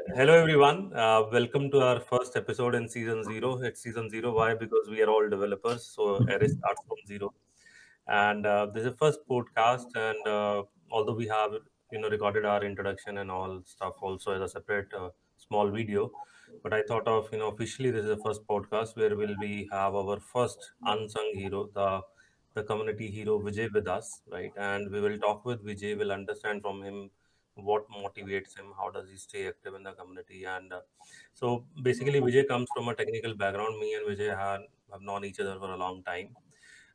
Hello, everyone. Welcome to our first episode in season zero. It's season zero. Why? Because we are all developers. So Eris starts from zero. And this is the first podcast. And although we have, recorded our introduction and all stuff also as a separate small video, but I thought of, officially this is the first podcast where we have our first unsung hero, the community hero Vijay with us, right? And we will talk with Vijay. We'll understand from him what motivates him, how does he stay active in the community, and so basically Vijay comes from a technical background. Me and Vijay have known each other for a long time.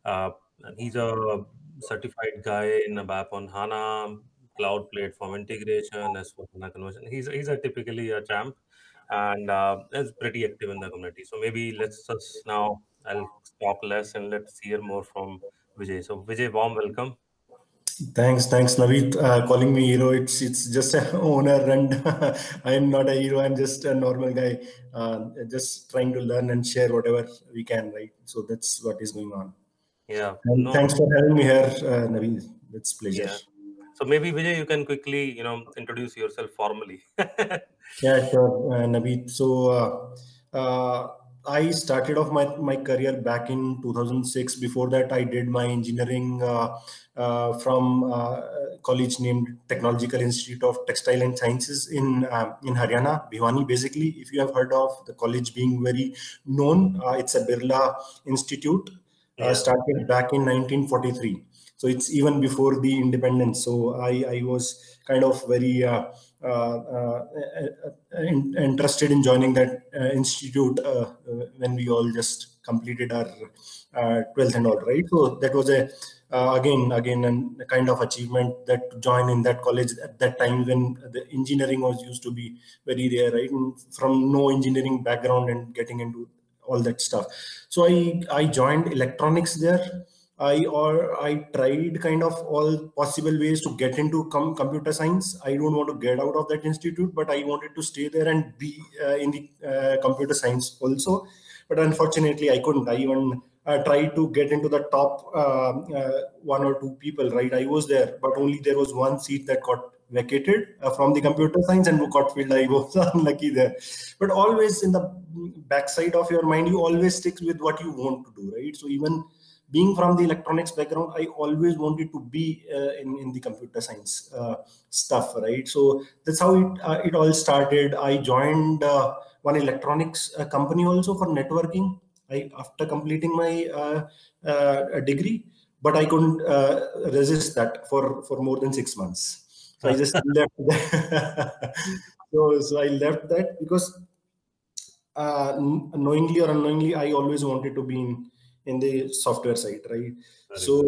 And he's a certified guy in ABAP on HANA, cloud platform integration, as for HANA conversion. He's a typically a champ, and is pretty active in the community. So maybe let's just now I'll talk less and let's hear more from Vijay. So Vijay, warm welcome. Thanks, Naveed. Calling me hero, it's just an honor, and I'm not a hero. I'm just a normal guy, just trying to learn and share whatever we can, right? So that's what is going on. Yeah, And no, thanks for having me here, Naveed. It's a pleasure. yeah. So maybe Vijay, you can quickly, introduce yourself formally. Yeah, sure, Naveed. So I started off my career back in 2006. Before that, I did my engineering from college named Technological Institute of Textile and Sciences in Haryana, Bhiwani. Basically, if you have heard of the college being very known, it's a Birla Institute. Yeah. Started back in 1943. So it's even before the independence. So I was kind of very interested in joining that institute when we all just completed our 12th and all, right? So that was again a kind of achievement that to join in that college at that time when the engineering was used to be very rare, right? And from no engineering background and getting into all that stuff. So I joined electronics there. I tried kind of all possible ways to get into computer science. I don't want to get out of that institute, but I wanted to stay there and be in the computer science also. But unfortunately, I couldn't. I even tried to get into the top one or two people. Right, I was there, but only there was one seat that got vacated from the computer science and who got filled. I was unlucky there. But always in the backside of your mind, you always stick with what you want to do, right? So even being from the electronics background, I always wanted to be in the computer science stuff, right? So that's how it all started. I joined one electronics company also for networking. After completing my degree, but I couldn't resist that for more than 6 months. So I just left that. So I left that because knowingly or unknowingly, I always wanted to be in the software side, right? So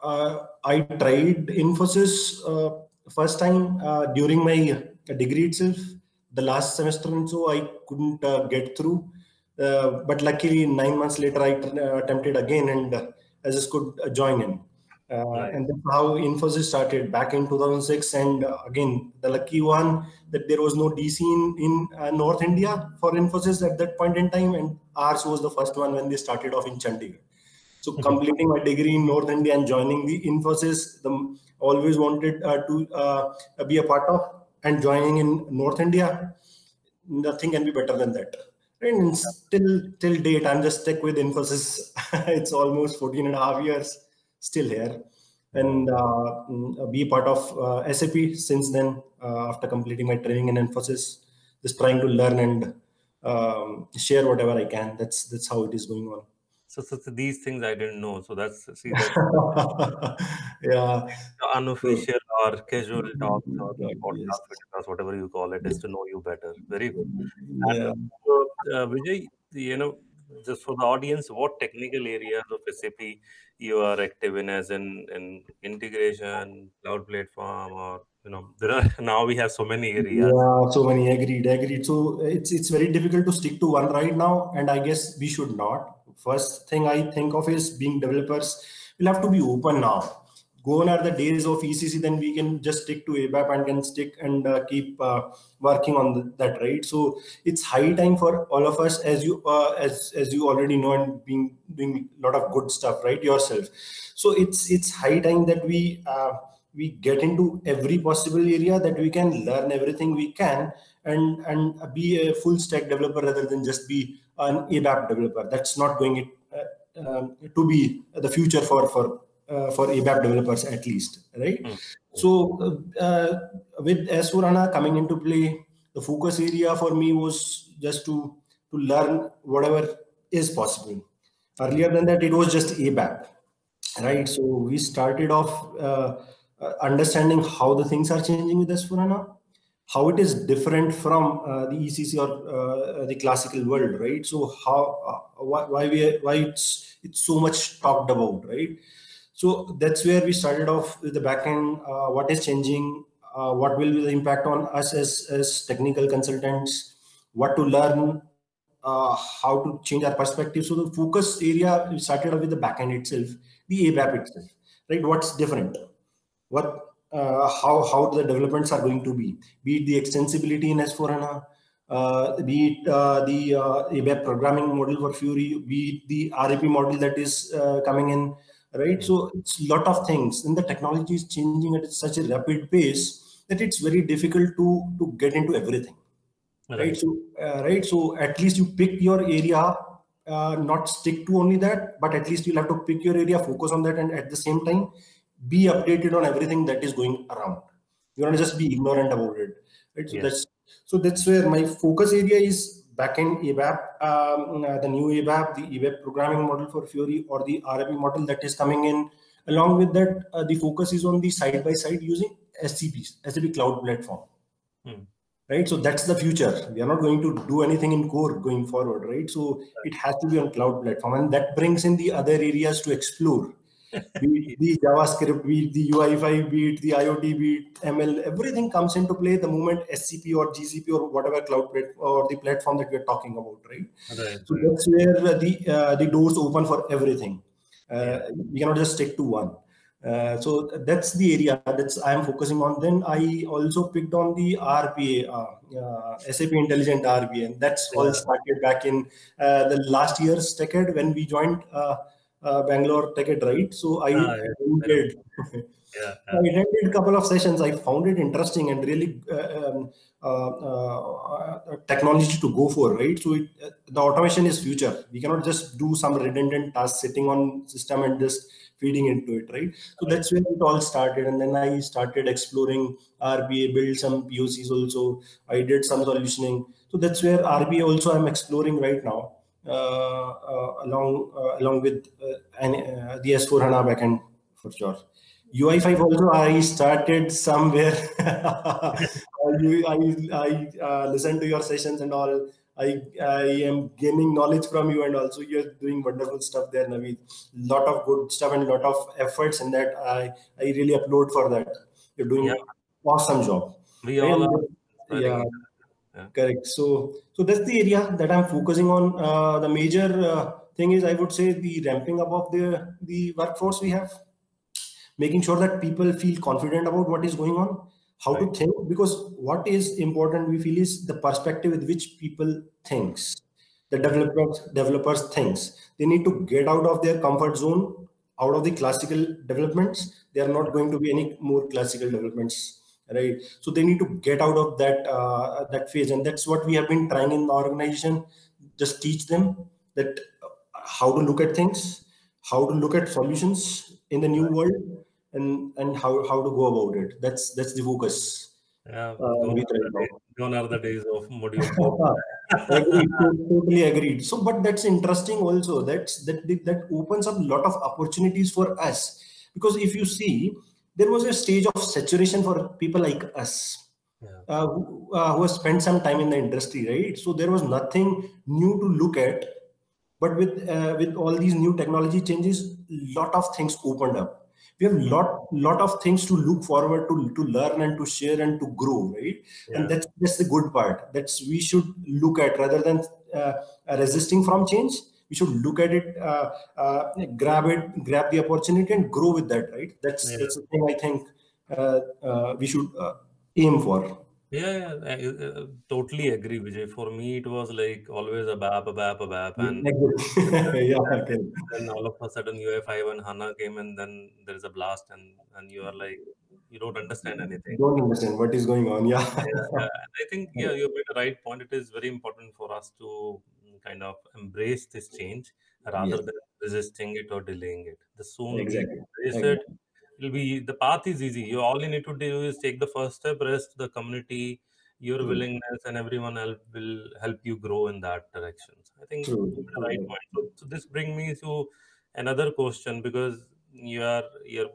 I tried Infosys first time during my degree itself, the last semester, and so I couldn't get through. But luckily, 9 months later, I attempted again, and I just could join in. And that's how Infosys started back in 2006. And again, the lucky one that there was no DC in North India for Infosys at that point in time. And ours was the first one when they started off in Chandigarh. So completing my degree in North India and joining the Infosys, always wanted to be a part of, and joining in North India, nothing can be better than that. And still till date, I'm just stuck with Infosys. It's almost 14 and a half years still here, and be part of SAP since then. After completing my training in Infosys, just trying to learn and share whatever I can. That's how it is going on. So these things I didn't know. So that's yeah, unofficial or casual talks or exactly, yes. podcast, whatever you call it, is to know you better. Very good. And Yeah. Vijay, just for the audience, what technical areas of SAP you are active in, as in integration, cloud platform, or there are now we have so many areas. Yeah, so many agreed. So it's very difficult to stick to one right now, and I guess we should not. First thing I think of is being developers. We'll have to be open now. Gone are the days of ECC. Then we can just stick to ABAP and can stick and keep working on that, right? So it's high time for all of us, as you already know, and doing a lot of good stuff, right, yourself. So it's high time that we we get into every possible area, that we can learn everything we can, and be a full stack developer rather than just be an ABAP developer. That's not going to be the future for ABAP developers, at least, right? So with S4HANA coming into play, the focus area for me was just to learn whatever is possible. Earlier than that, it was just ABAP, right? So we started off understanding how the things are changing with S4HANA, how it is different from the ECC or the classical world, right? So how why it's so much talked about, right? So that's where we started off with the backend. What is changing? What will be the impact on us as technical consultants? What to learn? How to change our perspective. So the focus area, we started off with the backend itself, the ABAP itself, right? What's different? What how the developments are going to be it the extensibility in S4HANA, be it the ABAP programming model for Fury, be it the RAP model that is coming in, right? So it's a lot of things, and the technology is changing at such a rapid pace that it's very difficult to get into everything, right? So at least you pick your area, not stick to only that, but at least you'll have to pick your area, focus on that, and at the same time be updated on everything that is going around. You want to just be ignorant about it, right? So that's where my focus area is: backend ABAP, the new ABAP, the ABAP programming model for Fury, or the RAP model that is coming in. Along with that, the focus is on the side by side using SAP Cloud Platform. Right, so that's the future. We are not going to do anything in core going forward, right? So it has to be on cloud platform, and that brings in the other areas to explore. Be it the JavaScript, be it the UI5, be it the IoT, be it ML, everything comes into play the moment SCP or GCP or whatever cloud or the platform that we're talking about, right? So that's where the doors open for everything. We cannot just stick to one. So that's the area that's I'm focusing on. Then I also picked on the RPA, SAP Intelligent RPA, and that's all started back in the last year's TechEd when we joined Bangalore TechEd, right? So I attended a couple of sessions. I found it interesting and really technology to go for, right? So the automation is future. We cannot just do some redundant tasks sitting on system and just feeding into it, right? So that's where it all started. And then I started exploring RPA, build some POCs also. I did some solutioning. So that's where RPA also I'm exploring right now, along with the S4HANA backend for sure. UI5 also I started somewhere. I listened to your sessions and all. I am gaining knowledge from you, and also you're doing wonderful stuff there, Naveed. Lot of good stuff and lot of efforts in that. I really applaud for that. You're doing awesome job. We all are. Yeah. Correct. So that's the area that I'm focusing on. The major thing is, I would say, the ramping up of the workforce we have, making sure that people feel confident about what is going on, how to think, because what is important, we feel, is the perspective with which people thinks. The developers thinks. They need to get out of their comfort zone, out of the classical developments. There are not going to be any more classical developments, right? So they need to get out of that phase, and that's what we have been trying in the organization. Just teach them that how to look at things, how to look at solutions in the new world, and how to go about it. That's the focus. Gone are the days of module 4. Agreed, totally agreed. So, but that's interesting also. That opens up a lot of opportunities for us, because if you see, there was a stage of saturation for people like us, who have spent some time in the industry, right? So there was nothing new to look at. But with all these new technology changes, lot of things opened up. We have lot of things to look forward to learn and to share and to grow, right? And that's the good part. That's we should look at, rather than resisting from change. We should look at it, grab the opportunity and grow with that, right? That's the thing I think we should aim for. Yeah, I totally agree, Vijay. For me, it was like always a bap, and Exactly. Yeah, okay. then all of a sudden UI5 and HANA came, and then there is a blast, and you are like, you don't understand anything. Don't understand what is going on. Yeah. Yeah. And I think, yeah, you made the right point. It is very important for us to kind of embrace this change rather Yes. than resisting it or delaying it. The soon we Exactly. embrace it, Exactly. it'll be the path is easy. You all you need to do is take the first step, rest the community, your True. willingness, and everyone else will help you grow in that direction. So I think True. you made the right True. point. So this brings me to another question because you're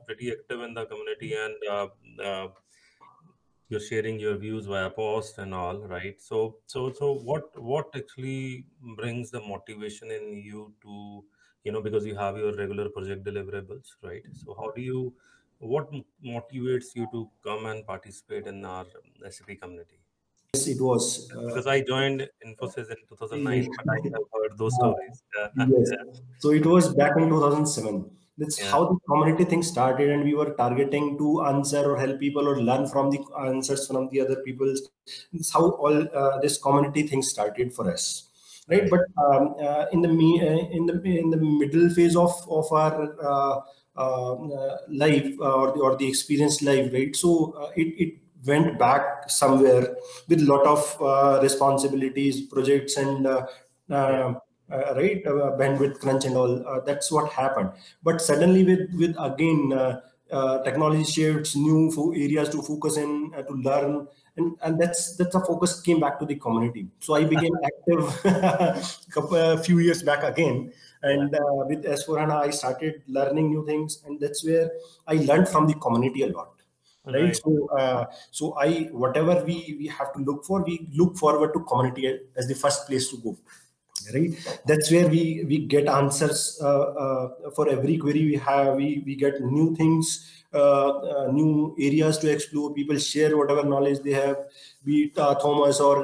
pretty active in the community and you're sharing your views via post and all, right? So what actually brings the motivation in you to, because you have your regular project deliverables, right? So how do you what motivates you to come and participate in our SAP community? Yes, it was. Because I joined Infosys in 2009, but I have heard those stories. Yes. So it was back in 2007. That's Yeah, how the community thing started, and we were targeting to answer or help people or learn from the answers from the other people's. That's how all this community thing started for us, right? right. But in the middle phase of our life or the experience life, right? So it went back somewhere with a lot of responsibilities, projects, and Yeah, right, bandwidth crunch and all. That's what happened. But suddenly, with again, technology shifts, new areas to focus in, to learn, and that's a focus came back to the community. So I became active a few years back again, yeah, and with S4HANA, I started learning new things, and that's where I learned from the community a lot, right? right. So I whatever we have to look for, we look forward to community as the first place to go, right? That's where we get answers for every query we have. We get new things, new areas to explore. People share whatever knowledge they have, be it Thomas or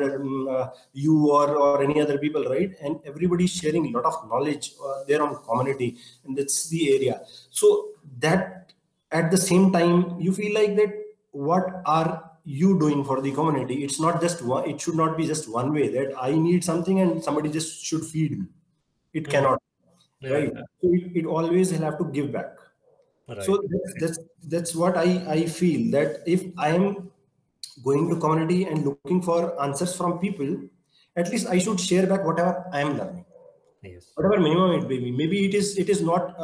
you or any other people, right? And everybody's sharing a lot of knowledge there on community, and that's the area. So that at the same time you feel like that, what are you doing for the community? It's not just one, it should not be just one way, that I need something and somebody just should feed me. It Hmm. cannot, Yeah, right? So it always will have to give back. right. So that's what I feel, that if I am going to community and looking for answers from people, at least I should share back whatever I am learning, Yes. whatever minimum it may be. Maybe it is not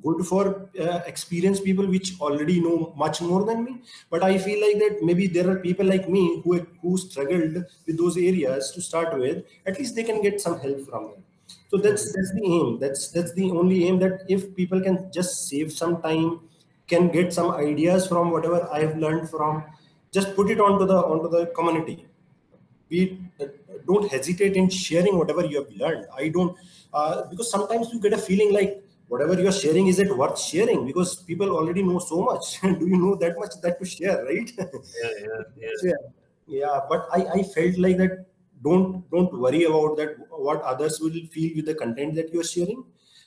good for experienced people which already know much more than me, but I feel like that maybe there are people like me who struggled with those areas to start with. At least they can get some help from them. So Hmm. that's the aim. That's the only aim, that if people can just save some time, can get some ideas from whatever I've learned from, just put it onto the community. We don't hesitate in sharing whatever you have learned. I don't Because sometimes you get a feeling like whatever you are sharing, is it worth sharing, because people already know so much. Do you know that much that to share, right? Yeah, yeah, yeah. Yeah, yeah, but I felt like that, don't worry about that, what others will feel with the content that you are sharing.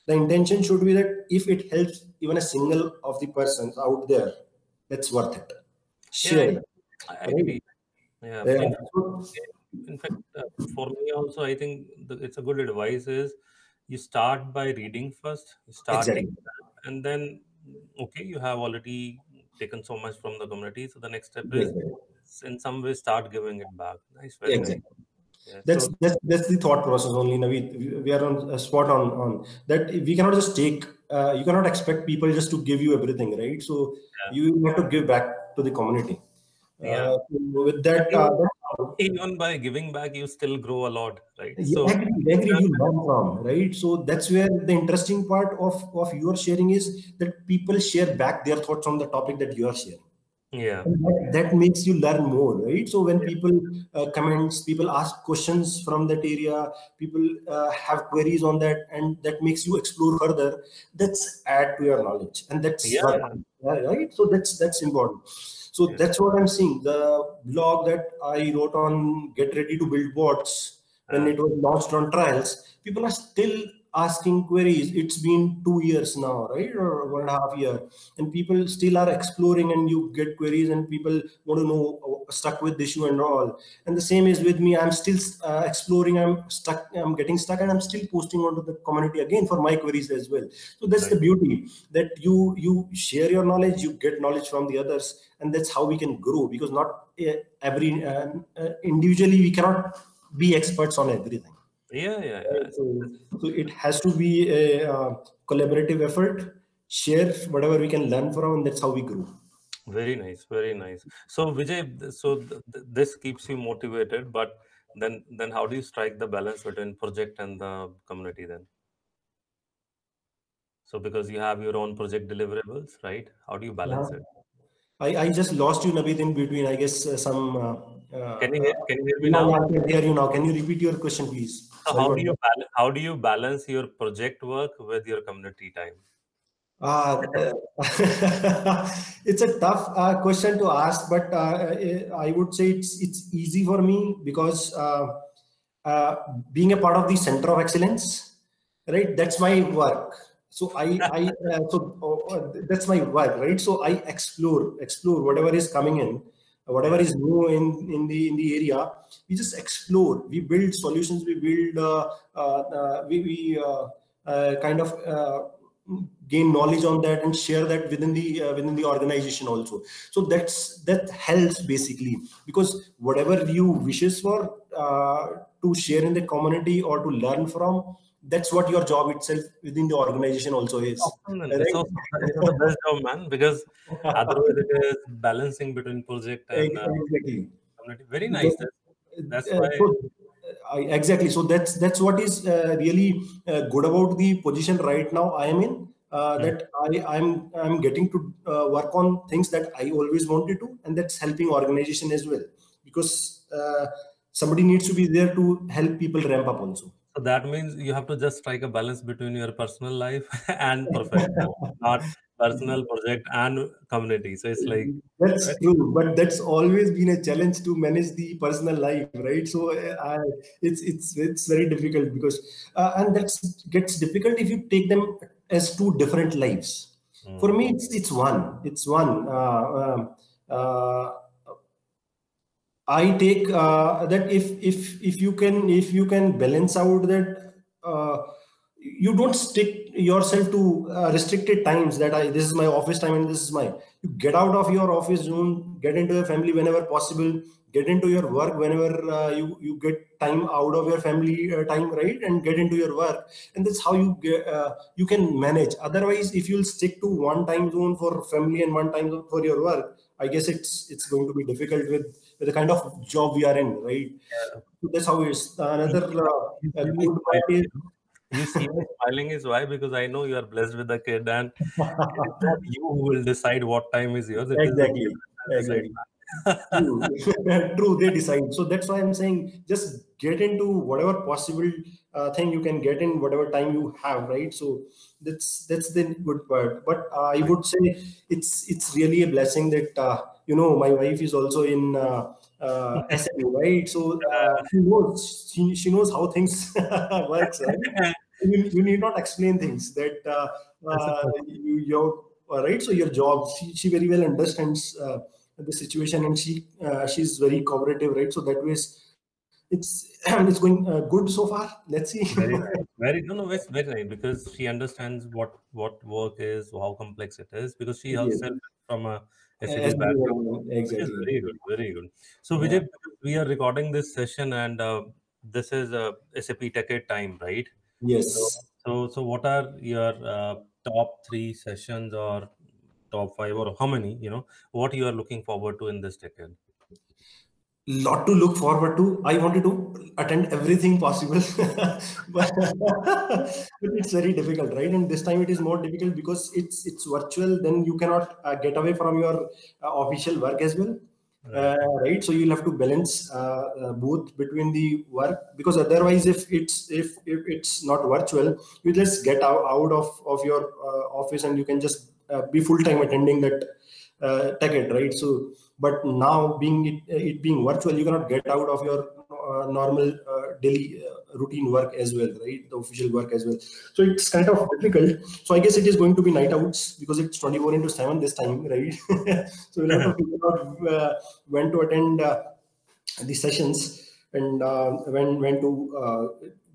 The intention should be that if it helps even a single of the persons out there, that's worth it. Yeah, Share, I right? agree. Yeah. Yeah. In fact, for me also, I think it's a good advice is you start by reading first. You start Exactly. taking that, and then okay, you have already taken so much from the community. So the next step is Exactly. in some way start giving it back. Nice, very nice. Exactly. Yeah. That's So that's that's the thought process only. Naveed. We are on spot on that. We cannot just take. You cannot expect people just to give you everything, right? So yeah, you have to give back to the community. yeah. So with And that, even by giving back, you still grow a lot, right? yeah, So agree. You learn from, right? So that's where the interesting part of your sharing is, that people share back their thoughts on the topic that you are sharing. yeah, And that makes you learn more, right? So when people comments, people ask questions from that area, people have queries on that, and that makes you explore further. That's add to your knowledge, and that's yeah, what, yeah, yeah, right. So that's important. So yeah. that's what I'm seeing. The blog that I wrote on Get Ready to Build Bots, when Uh, it was launched on trials, people are still asking queries. It's been 2 years now, right, or 1.5 year, and people still are exploring, and you get queries, and people want to know stuck with the issue and all. And the same is with me. I'm still exploring. I'm stuck. I'm getting stuck, and I'm still posting onto the community again for my queries as well. So that's the beauty, that you share your knowledge, you get knowledge from the others, and that's how we can grow. Because not every individually we cannot be experts on everything. Yeah. So it has to be a collaborative effort. Share whatever we can learn from, and that's how we grow. Very nice, very nice. So Vijay, so this keeps you motivated, but then how do you strike the balance between project and the community then? So because you have your own project deliverables, right? How do you Yeah. balance it? I just lost you, Nabid, in between. I guess some. Can you hear me Yeah, now? I can hear you now. Can you repeat your question, please? So Sorry about that. how do you balance your project work with your community time? Uh, it's a tough question to ask, but I would say it's easy for me because uh, being a part of the Center of Excellence, right? That's my work. So that's my work, right? So I explore whatever is coming in, whatever is new in the area. We just explore. We build solutions. We build. We kind of. Gain knowledge on that and share that within the organization also. So that helps basically, because whatever you wishes for to share in the community or to learn from, that's what your job itself within the organization also is, Awesome, then. right? It's also the best job, man, because otherwise it is balancing between project and Exactly. community. Very nice. Because, That's why. exactly. So that's what is really good about the position right now I am in. That I'm getting to work on things that I always wanted to, and that's helping organization as well, because somebody needs to be there to help people ramp up also. So that means you have to just strike a balance between your personal life and professional, not personal, project, and community. So it's like, That's true, but that's always been a challenge to manage the personal life, right? So it's very difficult, because and that gets difficult if you take them as two different lives. For me, it's one. It's one. I take that if you can balance out that, you don't stick yourself to restricted times, that this is my office time and this is my. You get out of your office zone, get into your family whenever possible, get into your work whenever you get time out of your family time, right, and get into your work, and that's how you can manage. Otherwise, if you'll stick to one time zone for family and one time zone for your work, I guess it's going to be difficult with the kind of job we are in, right? So that's how it's another you see me good part smiling, is. you see me smiling is why? Because I know you are blessed with a kid, and it is not you who will decide what time is yours. It is the kid Exactly, who will decide. exactly. True. True, they decide. So that's why I'm saying, just get into whatever possible thing you can get in whatever time you have, right? So that's the good part. But I would say it's really a blessing that my wife is also in SMU, right? So she knows how things works, right? You need not explain things, that That's a your right. So your job, she very well understands the situation, and she's very cooperative, right? So that way it's it's going good so far. Let's see. very nice. It's very nice because she understands what work is, how complex it is, because she Yes. herself is from a SAP background, which is Exactly. very good, very good. So Yeah. Vijay, we are recording this session, and this is SAP Tech Time, right? So, Yes. so what are your top three sessions or top five or how many? What you are looking forward to in this decade? Lot to look forward to. I wanted to attend everything possible, but it's very difficult, right? And this time it is more difficult because it's virtual. Then you cannot get away from your official work as well, Right. right? So you'll have to balance both between the work, because otherwise, if it's not virtual, you just get out of your office, and you can just be full-time attending that ticket, right? So, but now being it being virtual, you cannot get out of your normal daily routine work as well, right? The official work as well. So it's kind of difficult. So I guess it is going to be night outs because it's 24/7 this time, right? So we'll have to figure out when to attend the sessions and when to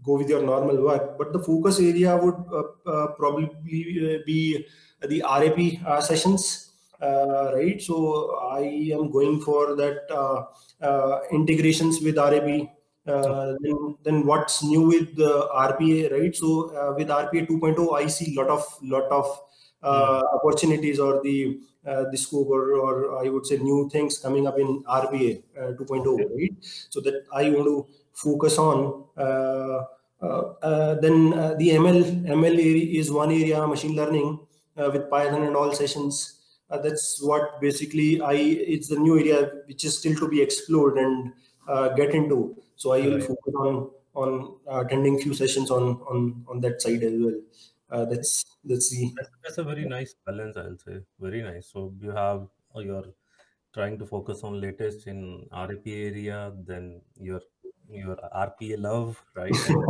go with your normal work. But the focus area would probably be the RAP sessions, right? So I am going for that integrations with RAP. Then what's new with the RPA, right? So with RPA 2.0, I see lot of opportunities or the scope or I would say new things coming up in RPA 2.0, right? So that I want to focus on. Then the ML is one area, machine learning with Python and all sessions. That's what basically it's the new area which is still to be explored and get into. So I will focus on attending few sessions on that side as well. That's a very nice balance, I'll say. Very nice. So you have you're trying to focus on latest in RAP area, then your RPA love, right? And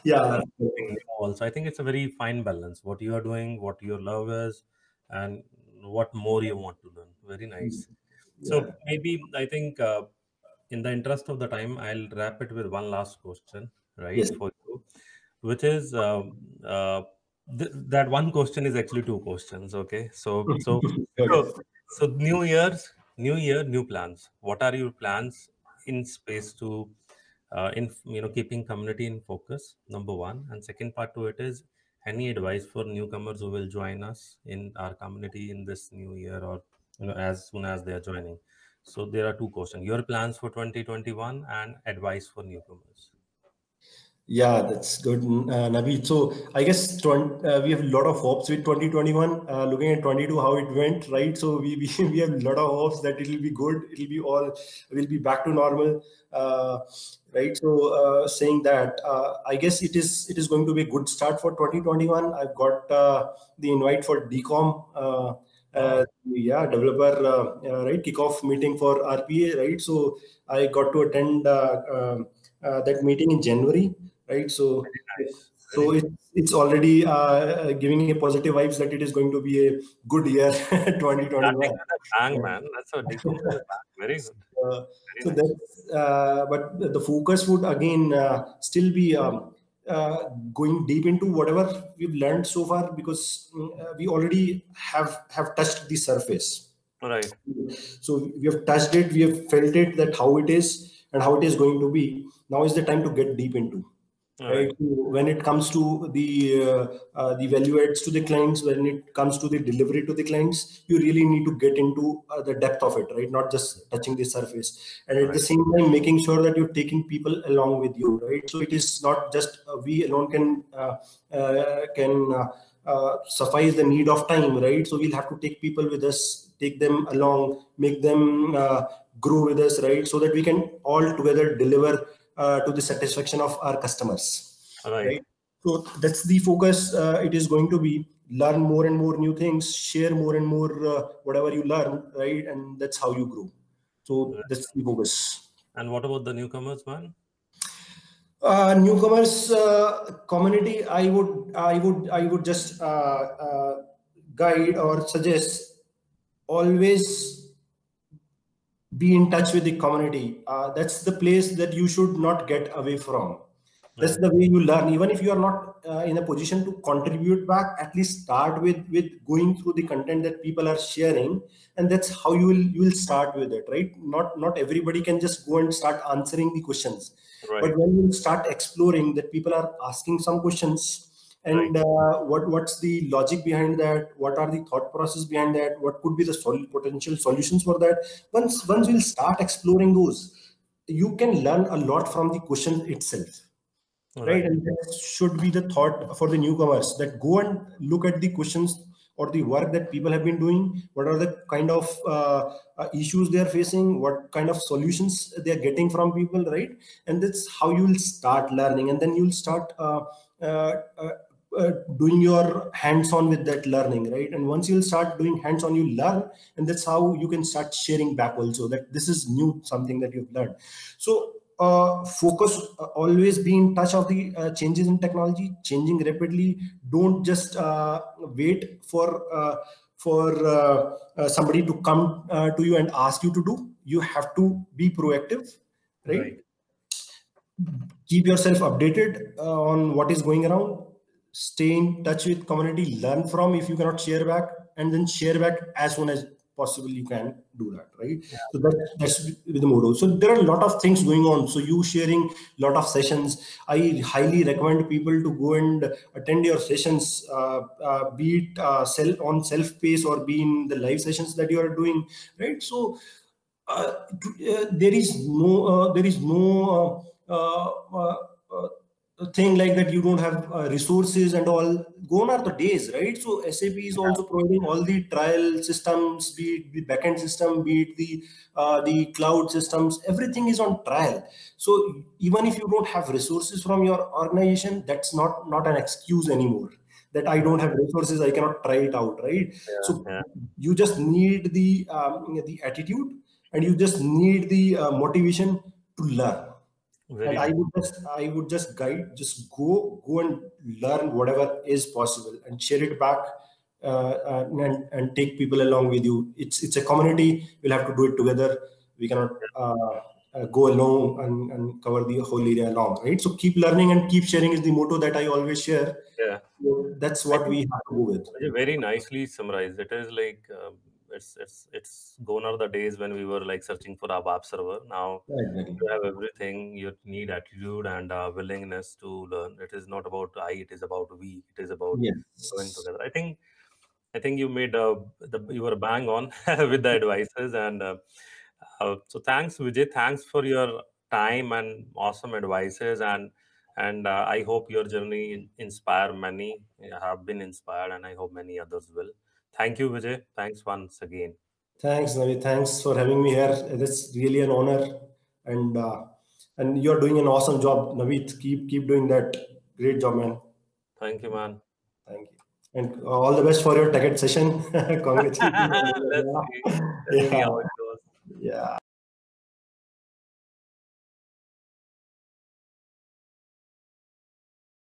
Yeah. something new also. I think it's a very fine balance. What you are doing, what your love is, and what more you want to learn. Very nice. Yeah. So maybe I think in the interest of the time, I'll wrap it with one last question, right, Yes. for you, which is that one question is actually two questions. Okay, so, Okay. so New Year, new plans. What are your plans in space to in keeping community in focus? Number one, and second part to it is any advice for newcomers who will join us in our community in this new year or as soon as they are joining. So there are two questions: your plans for 2021 and advice for newcomers. Yeah, that's good, Naveed. So I guess we have a lot of hopes with 2021. Looking at 22, how it went, right? So we have a lot of hopes that it'll be good. We'll be back to normal, right? So saying that, I guess it is going to be a good start for 2021. I've got the invite for DCOM. Yeah, developer right kickoff meeting for RPA, right? So I got to attend that meeting in January, right? So Nice. Very so nice. it's already giving a positive vibes that it is going to be a good year, Starting 2021. with a bang, man. That's a decom with a bang. Very good. Uh, Very so nice. that's but the focus would again still be going deep into whatever we've learned so far because we already have touched the surface. Right. So we have touched it, we have felt it that how it is and how it is going to be. Now is the time to get deep into. All Right. right. So when it comes to the value adds to the clients, when it comes to the delivery to the clients, you really need to get into the depth of it, right? Not just touching the surface, and at the Right. same time making sure that you're taking people along with you, right? So it is not just we alone can suffice the need of time, right? So we'll have to take people with us, take them along, make them grow with us, right? So that we can all together deliver to the satisfaction of our customers, All right. right? So that's the focus. It is going to be learn more and more new things, share more and more whatever you learn, right? And that's how you grow. So that's the focus. And what about the newcomers, man? Newcomers community, I would just guide or suggest always be in touch with the community. That's the place that you should not get away from. That's Right. the way you learn. Even if you are not in a position to contribute back, at least start with going through the content that people are sharing, and that's how you will start with it, right? Not everybody can just go and start answering the questions, Right. but when you start exploring that people are asking some questions Right. and what's the logic behind that, what are the thought process behind that, what could be the potential solutions for that. Once you'll start exploring those, you can learn a lot from the question itself, right? Right. And that should be the thought for the newcomers, that go and look at the questions or the work that people have been doing, what are the kind of issues they are facing, what kind of solutions they are getting from people, right? And that's how you will start learning, and then you'll start uh, uh, doing your hands-on with that learning, right? And once you'll start doing hands-on, you learn, and that's how you can start sharing back also that this is new, something that you've learned. So focus, always be in touch of the changes in technology, changing rapidly. Don't just wait for somebody to come to you and ask you to do. You have to be proactive, right? Right. Keep yourself updated on what is going around. Stay in touch with community, learn from, if you cannot share back, and then share back as soon as possible you can do that, right? Yeah. So that's with the motto. So there are a lot of things going on, so you sharing a lot of sessions. I highly recommend people to go and attend your sessions, be it on self pace or be in the live sessions that you are doing, right? So there is no thing like that you don't have resources and all. Gone are the days, right? So SAP is also providing all the trial systems, be it the backend system, be it the cloud systems, everything is on trial. So even if you don't have resources from your organization, that's not an excuse anymore that I don't have resources, I cannot try it out, right? So Yeah. you just need the attitude, and you just need the motivation to learn. Very And I would just guide, just go and learn whatever is possible and share it back, and take people along with you. It's a community. We'll have to do it together. We cannot go alone and cover the whole area alone, right? So keep learning and keep sharing is the motto that I always share. Yeah. So that's I what think we have to go with. very nicely summarized. It is like it's gone are the days when we were like searching for a web server. Now Yeah, exactly. you have everything. You need attitude and willingness to learn. It is not about I. It is about we. It is about going Yes. together. I think you made you were bang on with the advices, and so thanks Vijay, thanks for your time and awesome advices, and I hope your journey inspire many. Have been inspired, and I hope many others will. Thank you Vijay, thanks once again. Thanks, Navi. Thanks for having me here. It's really an honor, and you're doing an awesome job, Navi. Keep doing that. Great job, man. Thank you, man. Thank you, and all the best for your ticket session. Congratulations. Let's see, let's see Yeah, how it goes. yeah.